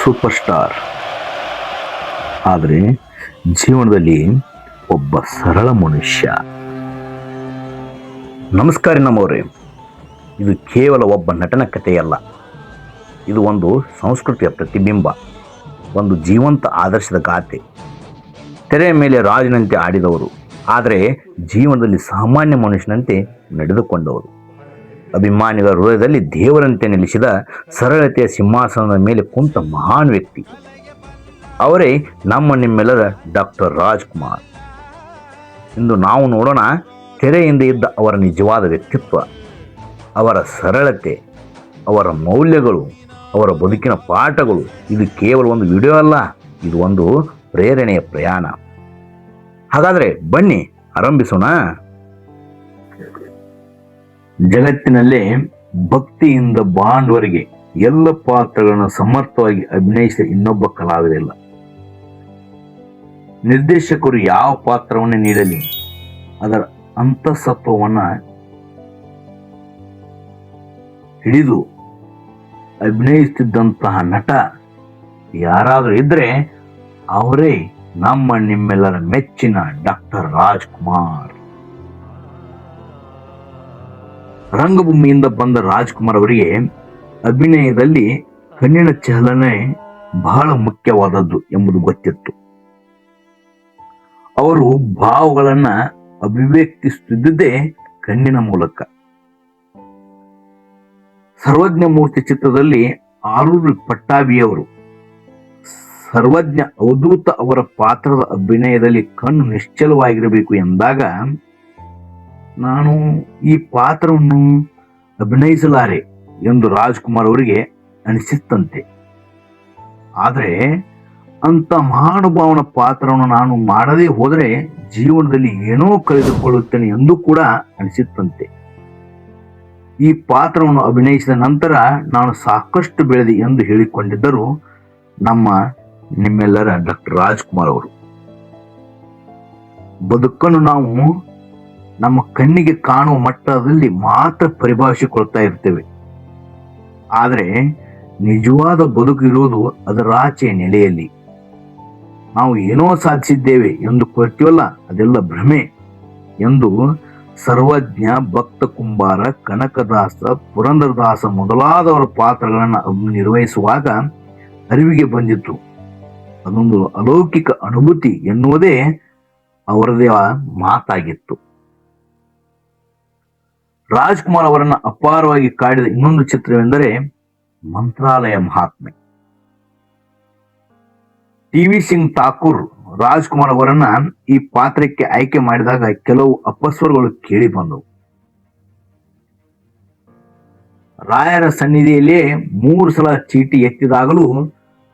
Super star. ಆದರೆ ಜೀವನದಲ್ಲಿ ಒಬ್ಬ ಸರಳ ಮನುಷ್ಯ. ನಮಸ್ಕಾರ ನಮ್ಮವರೇ. ಇದು ಕೇವಲ ಒಬ್ಬ ನಟನ ಕಥೆಯಲ್ಲ, ಇದು ಒಂದು ಸಂಸ್ಕೃತಿಯ ಪ್ರತಿಬಿಂಬ, ಒಂದು ಜೀವಂತ ಆದರ್ಶದ ಗಾಥೆ. ತೆರೆಯ ಮೇಲೆ ರಾಜನಂತೆ ಆಡಿದವರು, ಆದರೆ ಜೀವನದಲ್ಲಿ ಸಾಮಾನ್ಯ ಮನುಷ್ಯನಂತೆ ನಡೆದುಕೊಂಡವರು. ಅಭಿಮಾನಿಗಳ ಹೃದಯದಲ್ಲಿ ದೇವರಂತೆ ನೆಲೆಸಿದ, ಸರಳತೆಯ ಸಿಂಹಾಸನದ ಮೇಲೆ ಕುಂತ ಮಹಾನ್ ವ್ಯಕ್ತಿ. ಅವರೇ ನಿಮ್ಮೆಲ್ಲರ ಡಾಕ್ಟರ್ ರಾಜ್ಕುಮಾರ್. ಇಂದು ನಾವು ನೋಡೋಣ ತೆರೆಯಿಂದ ಇದ್ದ ಅವರ ನಿಜವಾದ ವ್ಯಕ್ತಿತ್ವ, ಅವರ ಸರಳತೆ, ಅವರ ಮೌಲ್ಯಗಳು, ಅವರ ಬದುಕಿನ ಪಾಠಗಳು. ಇದು ಕೇವಲ ಒಂದು ವಿಡಿಯೋ ಅಲ್ಲ, ಇದು ಒಂದು ಪ್ರೇರಣೆಯ ಪ್ರಯಾಣ. ಹಾಗಾದರೆ ಬನ್ನಿ ಆರಂಭಿಸೋಣ. ಜಗತ್ತಿನಲ್ಲೇ ಭಕ್ತಿಯಿಂದ ಬಾಂಡ್ವರೆಗೆ ಎಲ್ಲ ಪಾತ್ರಗಳನ್ನು ಸಮರ್ಥವಾಗಿ ಅಭಿನಯಿಸಿದ ಇನ್ನೊಬ್ಬ ಕಲಾವಿದಿಲ್ಲ. ನಿರ್ದೇಶಕರು ಯಾವ ಪಾತ್ರವನ್ನು ನೀಡಲಿ, ಅದರ ಅಂತಃಸತ್ವವನ್ನು ಹಿಡಿದು ಅಭಿನಯಿಸುತ್ತಿದ್ದಂತಹ ನಟ ಯಾರಾದರೂ ಇದ್ರೆ ಅವರೇ ನಿಮ್ಮೆಲ್ಲರ ಮೆಚ್ಚಿನ ಡಾಕ್ಟರ್ ರಾಜ್ಕುಮಾರ್. ರಂಗಭೂಮಿಯಿಂದ ಬಂದ ರಾಜ್ಕುಮಾರ್ ಅವರಿಗೆ ಅಭಿನಯದಲ್ಲಿ ಕಣ್ಣಿನ ಚಲನೆ ಬಹಳ ಮುಖ್ಯವಾದದ್ದು ಎಂಬುದು ಗೊತ್ತಿತ್ತು. ಅವರು ಭಾವಗಳನ್ನ ಅಭಿವ್ಯಕ್ತಿಸುತ್ತಿದ್ದೇ ಕಣ್ಣಿನ ಮೂಲಕ. ಸರ್ವಜ್ಞ ಮೂರ್ತಿ ಚಿತ್ರದಲ್ಲಿ ಆರೂರು ಪಟ್ಟಾಭಿಯವರು ಸರ್ವಜ್ಞ ಅವಧೂತ ಅವರ ಪಾತ್ರದ ಅಭಿನಯದಲ್ಲಿ ಕಣ್ಣು ನಿಶ್ಚಲವಾಗಿರಬೇಕು ಎಂದಾಗ, ನಾನು ಈ ಪಾತ್ರವನ್ನು ಅಭಿನಯಿಸಲಾರೆ ಎಂದು ರಾಜ್ಕುಮಾರ್ ಅವರಿಗೆ ಅನಿಸಿತ್ತಂತೆ. ಆದರೆ ಅಂತ ಮಹಾನುಭಾವನ ಪಾತ್ರವನ್ನು ನಾನು ಮಾಡದೇ ಹೋದರೆ ಜೀವನದಲ್ಲಿ ಏನೋ ಕಳೆದುಕೊಳ್ಳುತ್ತೇನೆ ಎಂದು ಕೂಡ ಅನಿಸಿತ್ತಂತೆ. ಈ ಪಾತ್ರವನ್ನು ಅಭಿನಯಿಸಿದ ನಂತರ ನಾನು ಸಾಕಷ್ಟು ಬೆಳೆದೆ ಎಂದು ಹೇಳಿಕೊಂಡಿದ್ದರು ನಿಮ್ಮೆಲ್ಲರ ಡಾಕ್ಟರ್ ರಾಜ್ಕುಮಾರ್ ಅವರು. ಬದುಕನ್ನು ನಾವು ನಮ್ಮ ಕಣ್ಣಿಗೆ ಕಾಣುವ ಮಟ್ಟದಲ್ಲಿ ಮಾತ್ರ ಪರಿಭಾಷಿಸಿಕೊಳ್ತಾ ಇರ್ತೇವೆ. ಆದರೆ ನಿಜವಾದ ಬದುಕು ಇರುವುದು ಅದರಾಚೆ ನೆಲೆಯಲ್ಲಿ. ನಾವು ಏನೋ ಸಾಧಿಸಿದ್ದೇವೆ ಎಂದು ಕೊಡ್ತೀವಲ್ಲ, ಅದೆಲ್ಲ ಭ್ರಮೆ ಎಂದು ಸರ್ವಜ್ಞ, ಭಕ್ತ ಕುಂಬಾರ, ಕನಕದಾಸ, ಪುರಂದರದಾಸ ಮೊದಲಾದವರ ಪಾತ್ರಗಳನ್ನು ನಿರ್ವಹಿಸುವಾಗ ಅರಿವಿಗೆ ಬಂದಿತ್ತು. ಅದೊಂದು ಅಲೌಕಿಕ ಅನುಭೂತಿ ಎನ್ನುವುದೇ ಅವರದೇ ಮಾತಾಗಿತ್ತು. ರಾಜ್ಕುಮಾರ್ ಅವರನ್ನು ಅಪಾರವಾಗಿ ಕಾಡಿದ ಇನ್ನೊಂದು ಚಿತ್ರವೆಂದರೆ ಮಂತ್ರಾಲಯ ಮಹಾತ್ಮೆ. ಟಿ.ವಿ. ಸಿಂಗ್ ಠಾಕೂರ್ ರಾಜ್ಕುಮಾರ್ ಅವರನ್ನ ಈ ಪಾತ್ರಕ್ಕೆ ಆಯ್ಕೆ ಮಾಡಿದಾಗ ಕೆಲವು ಅಪಸ್ವರಗಳು ಕೇಳಿ ಬಂದವು. ರಾಯರ ಸನ್ನಿಧಿಯಲ್ಲಿಯೇ 3 ಸಲ ಚೀಟಿ ಎತ್ತಿದಾಗಲೂ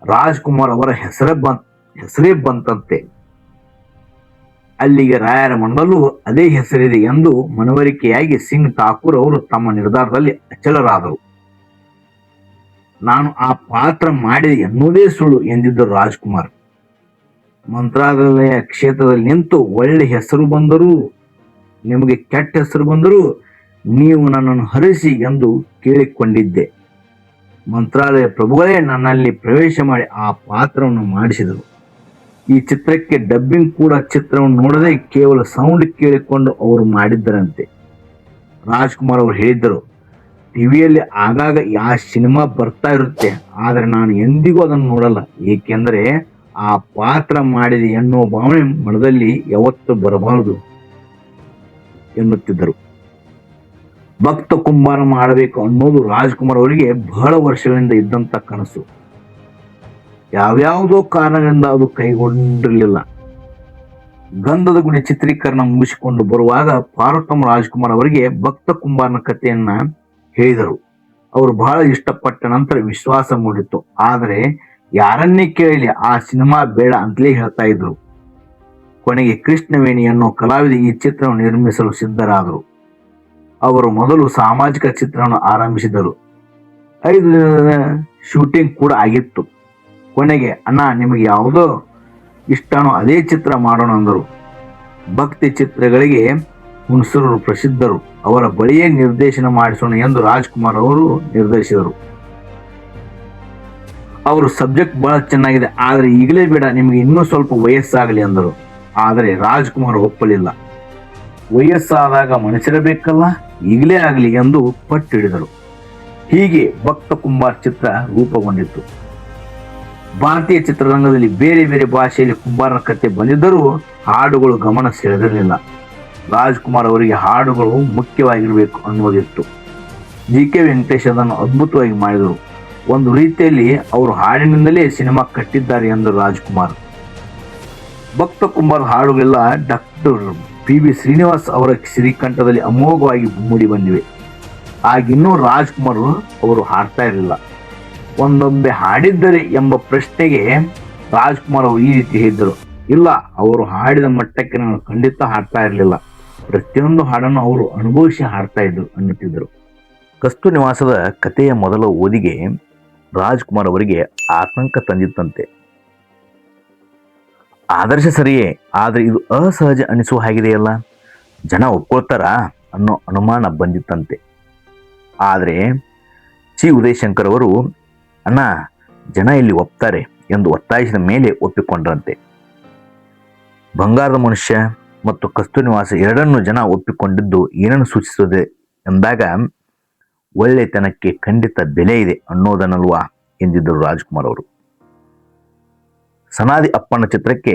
ರಾಜ್ಕುಮಾರ್ ಅವರ ಹೆಸರೇ ಬಂತಂತೆ. ಅಲ್ಲಿಗೆ ರಾಯರ ಮನದಲ್ಲೂ ಅದೇ ಹೆಸರಿದೆ ಎಂದು ಮನವರಿಕೆಯಾಗಿ ಸಿಂಗ್ ಠಾಕೂರ್ ಅವರು ತಮ್ಮ ನಿರ್ಧಾರದಲ್ಲಿ ಅಚಲರಾದರು. ನಾನು ಆ ಪಾತ್ರ ಮಾಡಿದೆ ಎನ್ನುವುದೇ ಸುಳ್ಳು ಎಂದಿದ್ದರು ರಾಜ್ಕುಮಾರ್. ಮಂತ್ರಾಲಯ ಕ್ಷೇತ್ರದಲ್ಲಿ ನಿಂತು ಒಳ್ಳೆ ಹೆಸರು ಬಂದರೂ, ನಿಮಗೆ ಕೆಟ್ಟ ಹೆಸರು ಬಂದರೂ ನೀವು ನನ್ನನ್ನು ಹರಿಸಿ ಎಂದು ಕೇಳಿಕೊಂಡಿದ್ದೆ. ಮಂತ್ರಾಲಯ ಪ್ರಭುಗಳೇ ನನ್ನಲ್ಲಿ ಪ್ರವೇಶ ಮಾಡಿ ಆ ಪಾತ್ರವನ್ನು ಮಾಡಿಸಿದರು. ಈ ಚಿತ್ರಕ್ಕೆ ಡಬ್ಬಿಂಗ್ ಕೂಡ ಚಿತ್ರವನ್ನು ನೋಡದೆ ಕೇವಲ ಸೌಂಡ್ ಕೇಳಿಕೊಂಡು ಅವರು ಮಾಡಿದ್ದರಂತೆ. ರಾಜ್ಕುಮಾರ್ ಅವರು ಹೇಳಿದ್ದರು, ಟಿವಿಯಲ್ಲಿ ಆಗಾಗ ಆ ಸಿನಿಮಾ ಬರ್ತಾ ಇರುತ್ತೆ, ಆದರೆ ನಾನು ಎಂದಿಗೂ ಅದನ್ನು ನೋಡಲ್ಲ, ಏಕೆಂದರೆ ಆ ಪಾತ್ರ ಮಾಡಿದೆ ಎನ್ನುವ ಭಾವನೆ ಮನದಲ್ಲಿ ಯಾವತ್ತೂ ಬರಬಾರದು ಎನ್ನುತ್ತಿದ್ದರು. ಭಕ್ತ ಕುಂಬಾರ ಮಾಡಬೇಕು ಅನ್ನೋದು ರಾಜ್ಕುಮಾರ್ ಅವರಿಗೆ ಬಹಳ ವರ್ಷಗಳಿಂದ ಇದ್ದಂತ ಕನಸು. ಯಾವ್ಯಾವುದೋ ಕಾರಣದಿಂದ ಅದು ಕೈಗೊಂಡಿರಲಿಲ್ಲ. ಗಂಧದ ಗುಡಿ ಚಿತ್ರೀಕರಣ ಮುಗಿಸಿಕೊಂಡು ಬರುವಾಗ ಪಾರ್ವತಮ್ಮ ರಾಜ್ಕುಮಾರ್ ಅವರಿಗೆ ಭಕ್ತ ಕುಂಬಾರನ ಕಥೆಯನ್ನ ಹೇಳಿದರು. ಅವರು ಬಹಳ ಇಷ್ಟಪಟ್ಟ ನಂತರ ವಿಶ್ವಾಸ ಮೂಡಿತ್ತು. ಆದರೆ ಯಾರನ್ನೇ ಕೇಳಲಿ ಆ ಸಿನಿಮಾ ಬೇಡ ಅಂತಲೇ ಹೇಳ್ತಾ ಇದ್ರು. ಕೊನೆಗೆ ಕೃಷ್ಣವೇಣಿ ಅನ್ನೋ ಕಲಾವಿದ ಈ ಚಿತ್ರವನ್ನು ನಿರ್ಮಿಸಲು ಸಿದ್ಧರಾದರು. ಅವರು ಮೊದಲು ಸಾಮಾಜಿಕ ಚಿತ್ರವನ್ನು ಆರಂಭಿಸಿದರು. 5 ದಿನದ ಶೂಟಿಂಗ್ ಕೂಡ ಆಗಿತ್ತು. ಕೊನೆಗೆ ಅಣ್ಣ, ನಿಮಗೆ ಯಾವುದೋ ಇಷ್ಟನೋ ಅದೇ ಚಿತ್ರ ಮಾಡೋಣ ಅಂದರು. ಭಕ್ತಿ ಚಿತ್ರಗಳಿಗೆ ಹುಣಸೂರು ಪ್ರಸಿದ್ಧರು, ಅವರ ಬಳಿಯೇ ನಿರ್ದೇಶನ ಮಾಡಿಸೋಣ ಎಂದು ರಾಜ್ಕುಮಾರ್ ಅವರು ನಿರ್ಧರಿಸಿದರು. ಅವರು ಸಬ್ಜೆಕ್ಟ್ ಬಹಳ ಚೆನ್ನಾಗಿದೆ, ಆದರೆ ಈಗಲೇ ಬೇಡ, ನಿಮಗೆ ಇನ್ನೂ ಸ್ವಲ್ಪ ವಯಸ್ಸಾಗಲಿ ಅಂದರು. ಆದರೆ ರಾಜ್ಕುಮಾರ್ ಒಪ್ಪಲಿಲ್ಲ. ವಯಸ್ಸಾದಾಗ ಮನಸ್ಸಿರಬೇಕಲ್ಲ, ಈಗಲೇ ಆಗಲಿ ಎಂದು ಪಟ್ಟು ಹಿಡಿದರು. ಹೀಗೆ ಭಕ್ತ ಕುಂಬಾರ್ ಚಿತ್ರ ರೂಪುಗೊಂಡಿತ್ತು. ಭಾರತೀಯ ಚಿತ್ರರಂಗದಲ್ಲಿ ಬೇರೆ ಬೇರೆ ಭಾಷೆಯಲ್ಲಿ ಕುಂಬಾರನ ಕಥೆ ಬಂದಿದ್ದರೂ ಹಾಡುಗಳು ಗಮನ ಸೆಳೆದಿರಲಿಲ್ಲ. ರಾಜ್ಕುಮಾರ್ ಅವರಿಗೆ ಹಾಡುಗಳು ಮುಖ್ಯವಾಗಿರಬೇಕು ಅನ್ನೋದಿತ್ತು. ಜಿ.ಕೆ. ವೆಂಕಟೇಶ್ ಅದನ್ನು ಅದ್ಭುತವಾಗಿ ಮಾಡಿದರು. ಒಂದು ರೀತಿಯಲ್ಲಿ ಅವರು ಹಾಡಿನಿಂದಲೇ ಸಿನಿಮಾ ಕಟ್ಟಿದ್ದಾರೆ ಎಂದರು ರಾಜ್ಕುಮಾರ್. ಭಕ್ತ ಕುಂಬಾರ್ ಹಾಡುಗಳೆಲ್ಲ ಡಾಕ್ಟರ್ ಪಿ.ಬಿ. ಶ್ರೀನಿವಾಸ್ ಅವರ ಸಿರಿಕಂಠದಲ್ಲಿ ಅಮೋಘವಾಗಿ ಮೂಡಿ ಬಂದಿವೆ. ಆಗಿನ್ನೂ ರಾಜ್ಕುಮಾರ್ ಅವರು ಹಾಡ್ತಾ ಇರಲಿಲ್ಲ. ಒಂದೊಮ್ಮೆ ಹಾಡಿದ್ದರೆ ಎಂಬ ಪ್ರಶ್ನೆಗೆ ರಾಜ್ಕುಮಾರ್ ಅವರು ಈ ರೀತಿ ಹೇಳಿದ್ದರು, ಇಲ್ಲ, ಅವರು ಹಾಡಿದ ಮಟ್ಟಕ್ಕೆ ನಾನು ಖಂಡಿತ ಹಾಡ್ತಾ ಇರಲಿಲ್ಲ. ಪ್ರತಿಯೊಂದು ಹಾಡನ್ನು ಅವರು ಅನುಭವಿಸಿ ಹಾಡ್ತಾ ಇದ್ರು ಅನ್ನುತ್ತಿದ್ದರು. ಕಸ್ತೂರಿ ನಿವಾಸದ ಕಥೆಯ ಮೊದಲ ಓದಿಗೆ ರಾಜ್ಕುಮಾರ್ ಅವರಿಗೆ ಆತಂಕ ತಂದಿತ್ತಂತೆ. ಆದರ್ಶ ಸರಿಯೇ, ಆದರೆ ಇದು ಅಸಹಜ ಅನಿಸುವ ಹಾಗಿದೆಯಲ್ಲ, ಜನ ಒಪ್ಕೊಳ್ತಾರ ಅನ್ನೋ ಅನುಮಾನ ಬಂದಿತ್ತಂತೆ. ಆದರೆ ಚಿ ಉದಯಶಂಕರ್ ಅವರು, ಅಣ್ಣ, ಜನ ಇಲ್ಲಿ ಒಪ್ತಾರೆ ಎಂದು ಒತ್ತಾಯಿಸಿದ ಮೇಲೆ ಒಪ್ಪಿಕೊಂಡ್ರಂತೆ. ಬಂಗಾರದ ಮನುಷ್ಯ ಮತ್ತು ಕಸ್ತೂರಿ ನಿವಾಸ ಎರಡನ್ನೂ ಜನ ಒಪ್ಪಿಕೊಂಡಿದ್ದು ಏನನ್ನು ಸೂಚಿಸುತ್ತದೆ ಎಂದಾಗ, ಒಳ್ಳೆತನಕ್ಕೆ ಖಂಡಿತ ಬೆಲೆ ಇದೆ ಅನ್ನೋದನ್ನಲ್ವಾ ಎಂದಿದ್ದರು ರಾಜ್ಕುಮಾರ್ ಅವರು. ಸನಾದಿ ಅಪ್ಪಣ್ಣ ಚಿತ್ರಕ್ಕೆ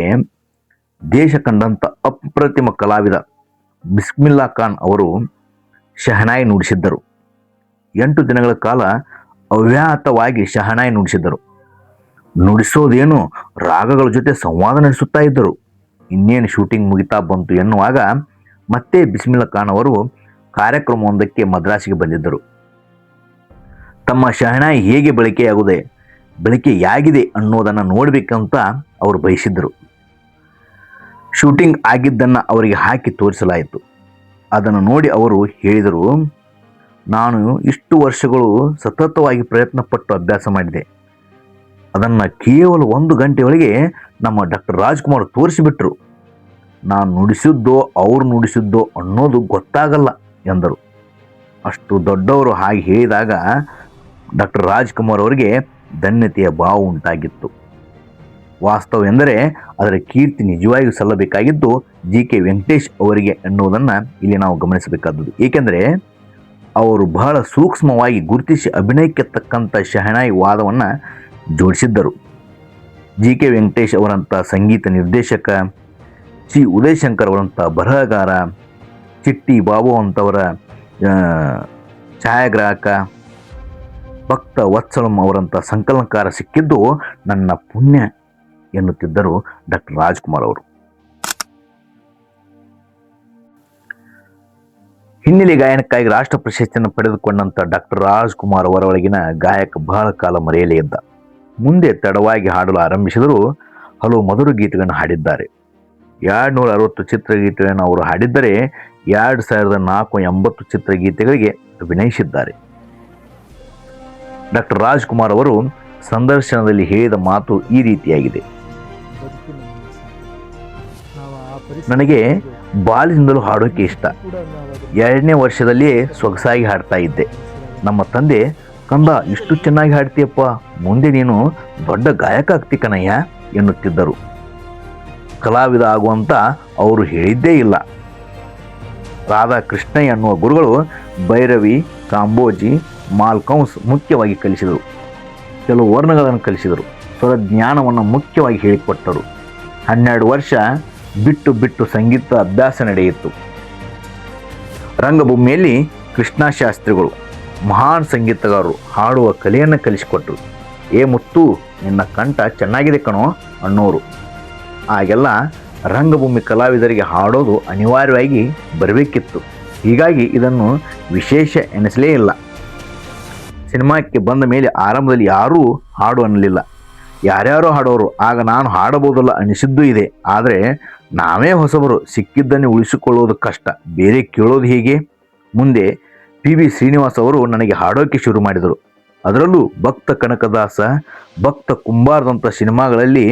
ದೇಶ ಕಂಡಂತ ಅಪ್ರತಿಮ ಕಲಾವಿದ ಬಿಸ್ಮಿಲ್ಲಾ ಖಾನ್ ಅವರು ಶಹನಾಯಿ ನುಡಿಸಿದ್ದರು. 8 ದಿನಗಳ ಕಾಲ ಅವ್ಯಾಹತವಾಗಿ ಶಹನಾಯಿ ನುಡಿಸಿದ್ದರು. ನುಡಿಸೋದೇನು, ರಾಗಗಳ ಜೊತೆ ಸಂವಾದ ನಡೆಸುತ್ತಾ ಇದ್ದರು. ಇನ್ನೇನು ಶೂಟಿಂಗ್ ಮುಗಿತಾ ಬಂತು ಎನ್ನುವಾಗ ಮತ್ತೆ ಬಿಸ್ಮಿಲ್ಲಾ ಖಾನ್ ಅವರು ಕಾರ್ಯಕ್ರಮವೊಂದಕ್ಕೆ ಮದ್ರಾಸಿಗೆ ಬಂದಿದ್ದರು. ತಮ್ಮ ಶಹನಾಯಿ ಹೇಗೆ ಬಳಕೆಯಾಗಿದೆ ಅನ್ನೋದನ್ನು ನೋಡಬೇಕಂತ ಅವರು ಬಯಸಿದ್ದರು. ಶೂಟಿಂಗ್ ಆಗಿದ್ದನ್ನು ಅವರಿಗೆ ಹಾಕಿ ತೋರಿಸಲಾಯಿತು. ಅದನ್ನು ನೋಡಿ ಅವರು ಹೇಳಿದರು, ನಾನು ಇಷ್ಟು ವರ್ಷಗಳು ಸತತವಾಗಿ ಪ್ರಯತ್ನ ಪಟ್ಟು ಅಭ್ಯಾಸ ಮಾಡಿದೆ. ಅದನ್ನು ಕೇವಲ 1 ಗಂಟೆಯೊಳಗೆ ನಮ್ಮ ಡಾಕ್ಟರ್ ರಾಜ್ಕುಮಾರ್ ತೋರಿಸಿಬಿಟ್ರು. ನಾನು ನುಡಿಸಿದ್ದೋ ಅವರು ನುಡಿಸಿದ್ದೋ ಅನ್ನೋದು ಗೊತ್ತಾಗಲ್ಲ ಎಂದರು. ಅಷ್ಟು ದೊಡ್ಡವರು ಹಾಗೆ ಹೇಳಿದಾಗ ಡಾಕ್ಟರ್ ರಾಜ್ಕುಮಾರ್ ಅವರಿಗೆ ಧನ್ಯತೆಯ ಭಾವ ಉಂಟಾಗಿತ್ತು. ವಾಸ್ತವವೆಂದರೆ ಅದರ ಕೀರ್ತಿ ನಿಜವಾಗಿಯೂ ಸಲ್ಲಬೇಕಾಗಿದ್ದು ಜಿ.ಕೆ. ವೆಂಕಟೇಶ್ ಅವರಿಗೆ ಎನ್ನುವುದನ್ನು ಇಲ್ಲಿ ನಾವು ಗಮನಿಸಬೇಕಾದದ್ದು. ಏಕೆಂದರೆ ಅವರು ಬಹಳ ಸೂಕ್ಷ್ಮವಾಗಿ ಗುರುತಿಸಿ ಅಭಿನಯಕ್ಕೆ ತಕ್ಕಂಥ ಶಹನಾಯಿ ವಾದವನ್ನು ಜೋಡಿಸಿದ್ದರು. ಜಿ.ಕೆ. ವೆಂಕಟೇಶ್ ಅವರಂಥ ಸಂಗೀತ ನಿರ್ದೇಶಕ, ಚಿ ಉದಯಶಂಕರ್ ಅವರಂಥ ಬರಹಗಾರ, ಚಿಟ್ಟಿ ಬಾಬು ಅಂತವರ ಛಾಯಾಗ್ರಾಹಕ, ಭಕ್ತ ವತ್ಸಲಂ ಅವರಂಥ ಸಂಕಲನಕಾರ ಸಿಕ್ಕಿದ್ದು ನನ್ನ ಪುಣ್ಯ ಎನ್ನುತ್ತಿದ್ದರು ಡಾಕ್ಟರ್ ರಾಜ್ಕುಮಾರ್ ಅವರು. ಹಿನ್ನೆಲೆ ಗಾಯನಕ್ಕಾಗಿ ರಾಷ್ಟ್ರ ಪ್ರಶಸ್ತಿಯನ್ನು ಪಡೆದುಕೊಂಡಂಥ ಡಾಕ್ಟರ್ ರಾಜ್ಕುಮಾರ್ ಅವರೊಳಗಿನ ಗಾಯಕ ಬಹಳ ಕಾಲ ಮರೆಯಲೇ ಇದ್ದ. ಮುಂದೆ ತಡವಾಗಿ ಹಾಡಲು ಆರಂಭಿಸಿದರೂ ಹಲವು ಮಧುರ ಗೀತೆಗಳನ್ನು ಹಾಡಿದ್ದಾರೆ. 260 ಚಿತ್ರಗೀತೆಗಳನ್ನು ಅವರು ಹಾಡಿದ್ದರೆ 2480 ಚಿತ್ರಗೀತೆಗಳಿಗೆ ಅಭಿನಯಿಸಿದ್ದಾರೆ. ಡಾಕ್ಟರ್ ರಾಜ್ಕುಮಾರ್ ಅವರು ಸಂದರ್ಶನದಲ್ಲಿ ಹೇಳಿದ ಮಾತು ಈ ರೀತಿಯಾಗಿದೆ, ನನಗೆ ಬಾಲ್ಯದಿಂದಲೂ ಹಾಡೋಕೆ ಇಷ್ಟ. 2ನೇ ವರ್ಷದಲ್ಲಿಯೇ ಸೊಗಸಾಗಿ ಹಾಡ್ತಾ ಇದ್ದೆ. ನಮ್ಮ ತಂದೆ, ಕಂದ, ಇಷ್ಟು ಚೆನ್ನಾಗಿ ಹಾಡ್ತೀಯಪ್ಪ, ಮುಂದೆ ನೀನು ದೊಡ್ಡ ಗಾಯಕ ಆಗ್ತಿ ಕಣಯ್ಯ ಎನ್ನುತ್ತಿದ್ದರು. ಕಲಾವಿದ ಆಗುವಂತ ಅವರು ಹೇಳಿದ್ದೇ ಇಲ್ಲ. ರಾಧಾಕೃಷ್ಣಯ್ಯ ಅನ್ನುವ ಗುರುಗಳು ಭೈರವಿ, ಕಾಂಬೋಜಿ, ಮಾಲ್ಕೌನ್ಸ್ ಮುಖ್ಯವಾಗಿ ಕಲಿಸಿದರು. ಕೆಲವು ವರ್ಣಗಳನ್ನು ಕಲಿಸಿದರು. ಸ್ವರಜ್ಞಾನವನ್ನು ಮುಖ್ಯವಾಗಿ ಹೇಳಿಕೊಟ್ಟರು. 12 ವರ್ಷ ಬಿಟ್ಟು ಸಂಗೀತ ಅಭ್ಯಾಸ ನಡೆಯಿತು. ರಂಗಭೂಮಿಯಲ್ಲಿ ಕೃಷ್ಣಶಾಸ್ತ್ರಿಗಳು ಮಹಾನ್ ಸಂಗೀತಗಾರರು ಹಾಡುವ ಕಲೆಯನ್ನು ಕಲಿಸಿಕೊಟ್ಟರು. ಏ ಮುತ್ತು, ನಿನ್ನ ಕಂಠ ಚೆನ್ನಾಗಿದೆ ಕಣೋ ಅನ್ನೋರು. ಆಗೆಲ್ಲ ರಂಗಭೂಮಿ ಕಲಾವಿದರಿಗೆ ಹಾಡೋದು ಅನಿವಾರ್ಯವಾಗಿ ಬರಬೇಕಿತ್ತು. ಹೀಗಾಗಿ ಇದನ್ನು ವಿಶೇಷ ಎನಿಸಲೇ ಇಲ್ಲ. ಸಿನಿಮಾಕ್ಕೆ ಬಂದ ಮೇಲೆ ಆರಂಭದಲ್ಲಿ ಯಾರೂ ಹಾಡು ಅನ್ನಲಿಲ್ಲ, ಯಾರ್ಯಾರೋ ಹಾಡೋರು. ಆಗ ನಾನು ಹಾಡಬಹುದಲ್ಲ ಅನಿಸಿದ್ದೂ ಇದೆ. ಆದರೆ ನಾವೇ ಹೊಸಬರು, ಸಿಕ್ಕಿದ್ದನ್ನೇ ಉಳಿಸಿಕೊಳ್ಳೋದು ಕಷ್ಟ, ಬೇರೆ ಕೇಳೋದು ಹೀಗೆ. ಮುಂದೆ ಪಿ.ಬಿ. ಶ್ರೀನಿವಾಸ್ ಅವರು ನನಗೆ ಹಾಡೋಕೆ ಶುರು ಮಾಡಿದರು. ಅದರಲ್ಲೂ ಭಕ್ತ ಕನಕದಾಸ, ಭಕ್ತ ಕುಂಬಾರದಂಥ ಸಿನಿಮಾಗಳಲ್ಲಿ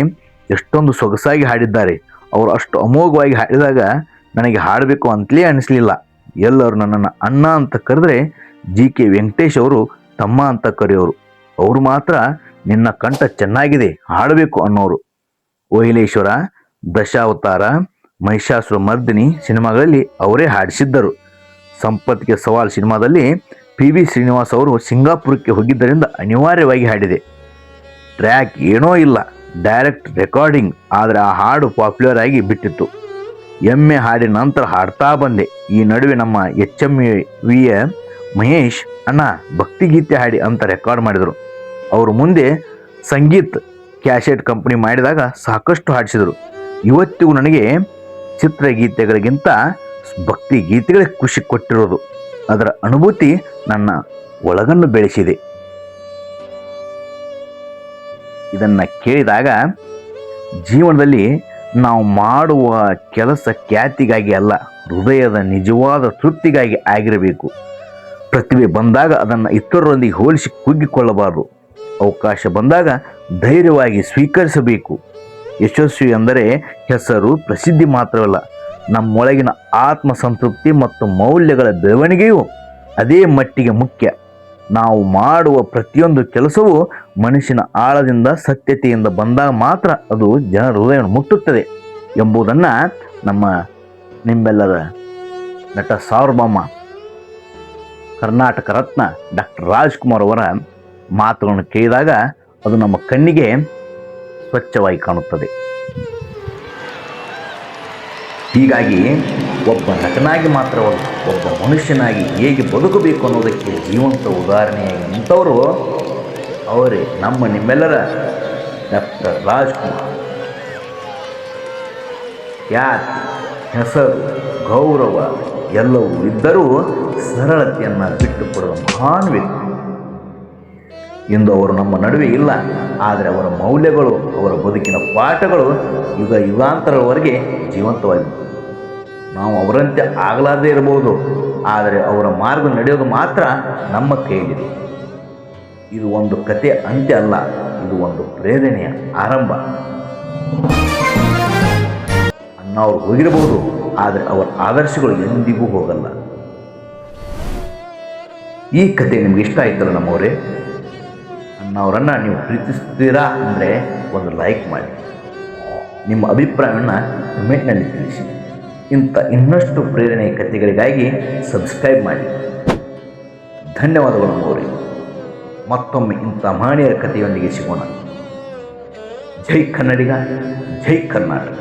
ಎಷ್ಟೊಂದು ಸೊಗಸಾಗಿ ಹಾಡಿದ್ದಾರೆ. ಅವರು ಅಷ್ಟು ಅಮೋಘವಾಗಿ ಹಾಡಿದಾಗ ನನಗೆ ಹಾಡಬೇಕು ಅಂತಲೇ ಅನಿಸಲಿಲ್ಲ. ಎಲ್ಲರೂ ನನ್ನನ್ನು ಅಣ್ಣ ಅಂತ ಕರೆದ್ರೆ ಜಿ.ಕೆ. ವೆಂಕಟೇಶ್ ಅವರು ತಮ್ಮ ಅಂತ ಕರೆಯೋರು. ಅವರು ಮಾತ್ರ ನಿನ್ನ ಕಂಠ ಚೆನ್ನಾಗಿದೆ, ಹಾಡಬೇಕು ಅನ್ನೋರು. ಓಹಿಲೇಶ್ವರ, ದಶಾವತಾರ, ಮಹಿಷಾಸುರ ಮರ್ದಿನಿ ಸಿನಿಮಾಗಳಲ್ಲಿ ಅವರೇ ಹಾಡಿಸಿದ್ದರು. ಸಂಪತ್ತಿಗೆ ಸವಾಲ್ ಸಿನಿಮಾದಲ್ಲಿ PB ಶ್ರೀನಿವಾಸ್ ಅವರು ಸಿಂಗಾಪುರಕ್ಕೆ ಹೋಗಿದ್ದರಿಂದ ಅನಿವಾರ್ಯವಾಗಿ ಹಾಡಿದೆ. ಟ್ರ್ಯಾಕ್ ಏನೋ ಇಲ್ಲ, ಡೈರೆಕ್ಟ್ ರೆಕಾರ್ಡಿಂಗ್, ಆದರೆ ಆ ಹಾಡು ಪಾಪ್ಯುಲರ್ ಆಗಿ ಬಿಟ್ಟಿತ್ತು. ಎಮ್ಮೆ ಹಾಡಿನ ನಂತರ ಹಾಡ್ತಾ ಬಂದೆ. ಈ ನಡುವೆ ನಮ್ಮ HMVಯ ಮಹೇಶ್ ಅಣ್ಣ ಭಕ್ತಿಗೀತೆ ಹಾಡಿ ಅಂತ ರೆಕಾರ್ಡ್ ಮಾಡಿದರು. ಅವರು ಮುಂದೆ ಸಂಗೀತ್ ಕ್ಯಾಸೆಟ್ ಕಂಪನಿ ಮಾಡಿದಾಗ ಸಾಕಷ್ಟು ಹಾಡಿಸಿದರು. ಇವತ್ತಿಗೂ ನನಗೆ ಚಿತ್ರಗೀತೆಗಳಿಗಿಂತ ಭಕ್ತಿ ಗೀತೆಗಳೇ ಖುಷಿ ಕೊಟ್ಟಿರೋದು. ಅದರ ಅನುಭೂತಿ ನನ್ನ ಒಳಗನ್ನು ಬೆಳೆಸಿದೆ. ಇದನ್ನು ಕೇಳಿದಾಗ ಜೀವನದಲ್ಲಿ ನಾವು ಮಾಡುವ ಕೆಲಸ ಖ್ಯಾತಿಗಾಗಿ ಅಲ್ಲ, ಹೃದಯದ ನಿಜವಾದ ತೃಪ್ತಿಗಾಗಿ ಆಗಿರಬೇಕು. ಪ್ರತಿಭೆ ಬಂದಾಗ ಅದನ್ನು ಇತರರೊಂದಿಗೆ ಹೋಲಿಸಿ ಕುಗ್ಗಿಕೊಳ್ಳಬಾರದು. ಅವಕಾಶ ಬಂದಾಗ ಧೈರ್ಯವಾಗಿ ಸ್ವೀಕರಿಸಬೇಕು. ಯಶಸ್ವಿ ಎಂದರೆ ಹೆಸರು, ಪ್ರಸಿದ್ಧಿ ಮಾತ್ರವಲ್ಲ, ನಮ್ಮೊಳಗಿನ ಆತ್ಮಸಂತೃಪ್ತಿ ಮತ್ತು ಮೌಲ್ಯಗಳ ಬೆಳವಣಿಗೆಯೂ ಅದೇ ಮಟ್ಟಿಗೆ ಮುಖ್ಯ. ನಾವು ಮಾಡುವ ಪ್ರತಿಯೊಂದು ಕೆಲಸವೂ ಮನಸ್ಸಿನ ಆಳದಿಂದ ಸತ್ಯತೆಯಿಂದ ಬಂದಾಗ ಮಾತ್ರ ಅದು ಜನರ ಹೃದಯವನ್ನು ಮುಟ್ಟುತ್ತದೆ ಎಂಬುದನ್ನು ನಿಮ್ಮೆಲ್ಲರ ನಟ ಸಾರ್ವಭೌಮ ಕರ್ನಾಟಕ ರತ್ನ ಡಾಕ್ಟರ್ ರಾಜ್ಕುಮಾರ್ ಅವರ ಮಾತುಗಳನ್ನು ಕೇಳಿದಾಗ ಅದು ನಮ್ಮ ಕಣ್ಣಿಗೆ ಸ್ವಚ್ಛವಾಗಿ ಕಾಣುತ್ತದೆ. ಹೀಗಾಗಿ ಒಬ್ಬ ನಟನಾಗಿ ಮಾತ್ರವಲ್ಲ, ಒಬ್ಬ ಮನುಷ್ಯನಾಗಿ ಹೇಗೆ ಬದುಕಬೇಕು ಅನ್ನೋದಕ್ಕೆ ಜೀವಂತ ಉದಾಹರಣೆಯಾಗಿ ನಿಂತವರು ಅವರೇ ನಿಮ್ಮೆಲ್ಲರ ಡಾಕ್ಟರ್ ರಾಜ್ಕುಮಾರ್. ಖ್ಯಾತಿ, ಹೆಸರು, ಗೌರವ ಎಲ್ಲವೂ ಇದ್ದರೂ ಸರಳತೆಯನ್ನು ಬಿಟ್ಟುಕೊಡುವ ಮಹಾನ್ ವ್ಯಕ್ತಿ. ಇಂದು ಅವರು ನಮ್ಮ ನಡುವೆ ಇಲ್ಲ, ಆದರೆ ಅವರ ಮೌಲ್ಯಗಳು, ಅವರ ಬದುಕಿನ ಪಾಠಗಳು ಯುಗಾಂತರವರೆಗೆ ಜೀವಂತವಾಗಿವೆ. ನಾವು ಅವರಂತೆ ಆಗಲಾರದೇ ಇರಬಹುದು, ಆದರೆ ಅವರ ಮಾರ್ಗ ನಡೆಯೋದು ಮಾತ್ರ ನಮ್ಮ ಕೈಯಲ್ಲಿದೆ. ಇದು ಒಂದು ಕಥೆಯ ಅಂತ್ಯ ಅಲ್ಲ, ಇದು ಒಂದು ಪ್ರೇರಣೆಯ ಆರಂಭ. ಅಣ್ಣವರು ಹೋಗಿರಬಹುದು, ಆದರೆ ಅವರ ಆದರ್ಶಗಳು ಎಂದಿಗೂ ಹೋಗಲ್ಲ. ಈ ಕಥೆ ನಿಮ್ಗೆ ಇಷ್ಟ ಆಯ್ತಲ್ಲ ನಮ್ಮವರೇ? ಅಣ್ಣವರನ್ನು ನೀವು ಪ್ರೀತಿಸ್ತೀರಾ ಅಂದರೆ ಒಂದು ಲೈಕ್ ಮಾಡಿ, ನಿಮ್ಮ ಅಭಿಪ್ರಾಯವನ್ನು ಕಮೆಂಟ್ನಲ್ಲಿ ತಿಳಿಸಿ. ಇನ್ನಷ್ಟು ಪ್ರೇರಣೆಯ ಕಥೆಗಳಿಗಾಗಿ ಸಬ್ಸ್ಕ್ರೈಬ್ ಮಾಡಿ. ಧನ್ಯವಾದಗಳು ನಮ್ಮವರೇ. ಮತ್ತೊಮ್ಮೆ ಇಂಥ ಮಹನೀಯರ ಕಥೆಯೊಂದಿಗೆ ಸಿಗೋಣ. ಜೈ ಕನ್ನಡಿಗ, ಜೈ ಕರ್ನಾಟಕ.